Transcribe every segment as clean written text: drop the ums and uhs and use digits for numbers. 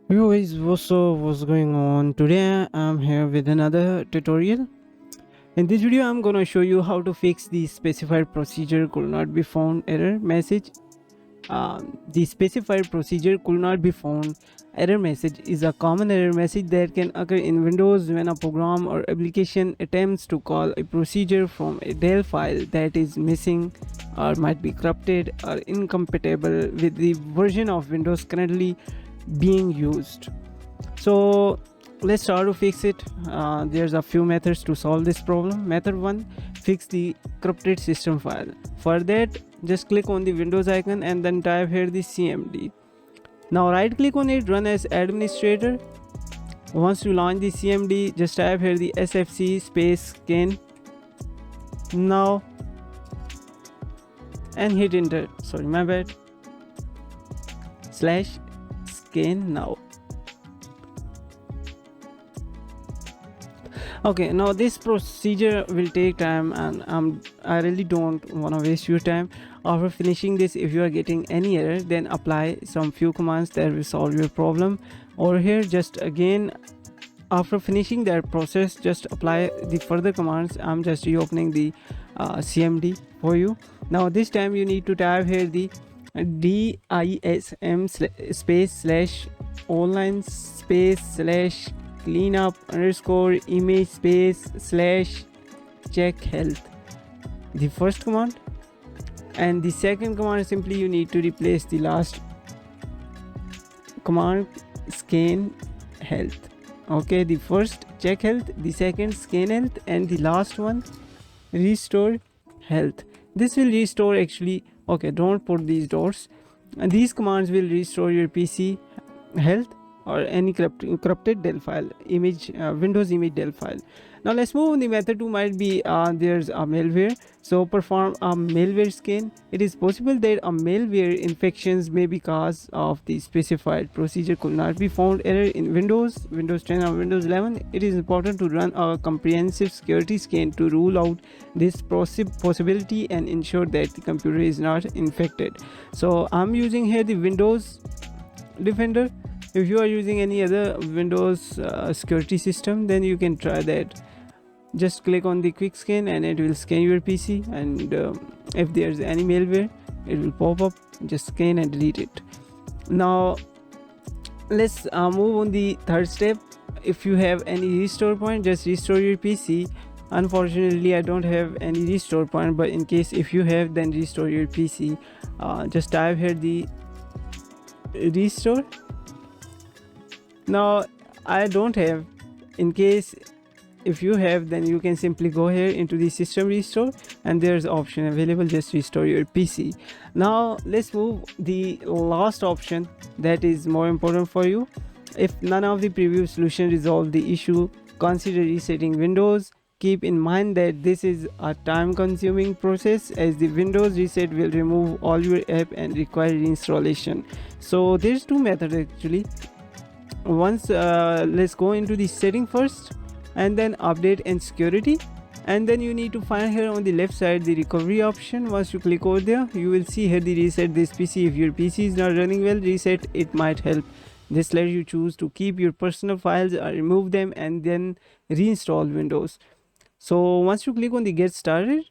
Yo guys, what's going on? Today I'm here with another tutorial. In this video I'm gonna show you how to fix the specified procedure could not be found error message. The specified procedure could not be found error message is a common error message that can occur in Windows when a program or application attempts to call a procedure from a del file that is missing or might be corrupted or incompatible with the version of Windows currently being used. So let's start to fix it. There's a few methods to solve this problem. Method 1, fix the corrupted system file. For that, just click on the Windows icon and then type here the cmd. Now right click on it, run as administrator. Once you launch the cmd, just type here the sfc space scan now and hit enter. Sorry, my bad. Slash scan now. Okay, now this procedure will take time and I really don't want to waste your time. After finishing this, if you are getting any error, then apply some few commands that will solve your problem. Over here, just again, after finishing that process, just apply the further commands. I'm just reopening the cmd for you. Now this time you need to type here the DISM space slash online space slash cleanup underscore image space slash CheckHealth, the first command. And the second command, simply you need to replace the last command ScanHealth. Okay, the first CheckHealth, the second ScanHealth, and the last one RestoreHealth. This will restore, actually, okay, don't put these dots, and these commands will restore your PC health or any corrupted del file image, Windows image del file. Now let's move on. The method 2 might be there's a malware, so perform a malware scan. It is possible that a malware infections may be cause of the specified procedure could not be found error in Windows 10 or Windows 11. It is important to run a comprehensive security scan to rule out this possibility and ensure that the computer is not infected. So I'm using here the Windows Defender. If you are using any other Windows security system, then you can try that. Just click on the quick scan and it will scan your PC, and if there's any malware, it will pop up. Just scan and delete it. Now let's move on the third step. If you have any restore point, just restore your PC. Unfortunately, I don't have any restore point, but in case if you have, then restore your PC. Just type here the restore. Now I don't have. In case if you have, then you can simply go here into the system restore and there's option available, just restore your PC. Now let's move the last option that is more important for you. If none of the previous solution resolve the issue, consider resetting Windows. Keep in mind that this is a time consuming process, as the Windows reset will remove all your app and require reinstallation. So there's two methods actually. Once let's go into the setting first and then update and security, and then you need to find here on the left side the recovery option. Once you click over there, you will see here the reset this PC. If your PC is not running well, reset it might help. This lets you choose to keep your personal files or remove them and then reinstall Windows. So once you click on the get started,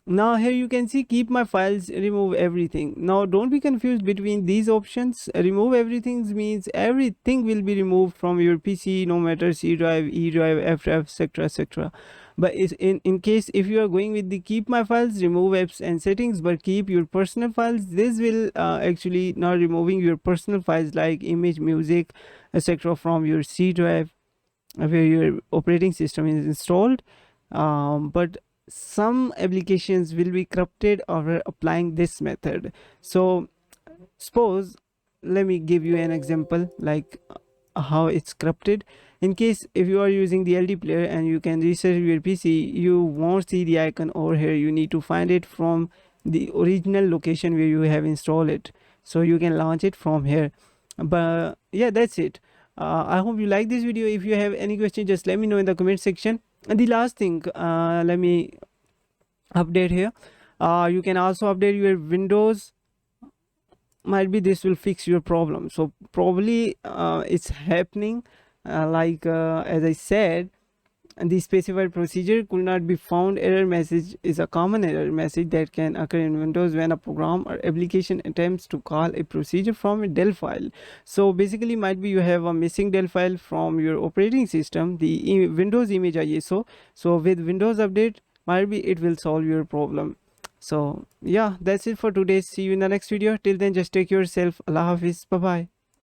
now here you can see keep my files, remove everything. Now don't be confused between these options. Remove everything means everything will be removed from your PC, no matter C drive, E drive, F drive, etc, etc. But in case if you are going with the keep my files, remove apps and settings, but keep your personal files, this will actually not removing your personal files like image, music, etc from your C drive where your operating system is installed. But some applications will be corrupted after applying this method. So suppose, let me give you an example like how it's corrupted. In case if you are using the LD player and you can reset your PC, you won't see the icon over here. You need to find it from the original location where you have installed it, so you can launch it from here. But yeah, that's it. I hope you like this video. If you have any question, just let me know in the comment section. And the last thing, let me update here. You can also update your Windows might be this will fix your problem. So probably it's happening, as I said, and the specified procedure could not be found error message is a common error message that can occur in Windows when a program or application attempts to call a procedure from a del file. So basically might be you have a missing del file from your operating system, the Windows image ISO. So with Windows update, might be it will solve your problem. So yeah, that's it for today. See you in the next video. Till then, just take yourself. Allah Hafiz. Bye bye.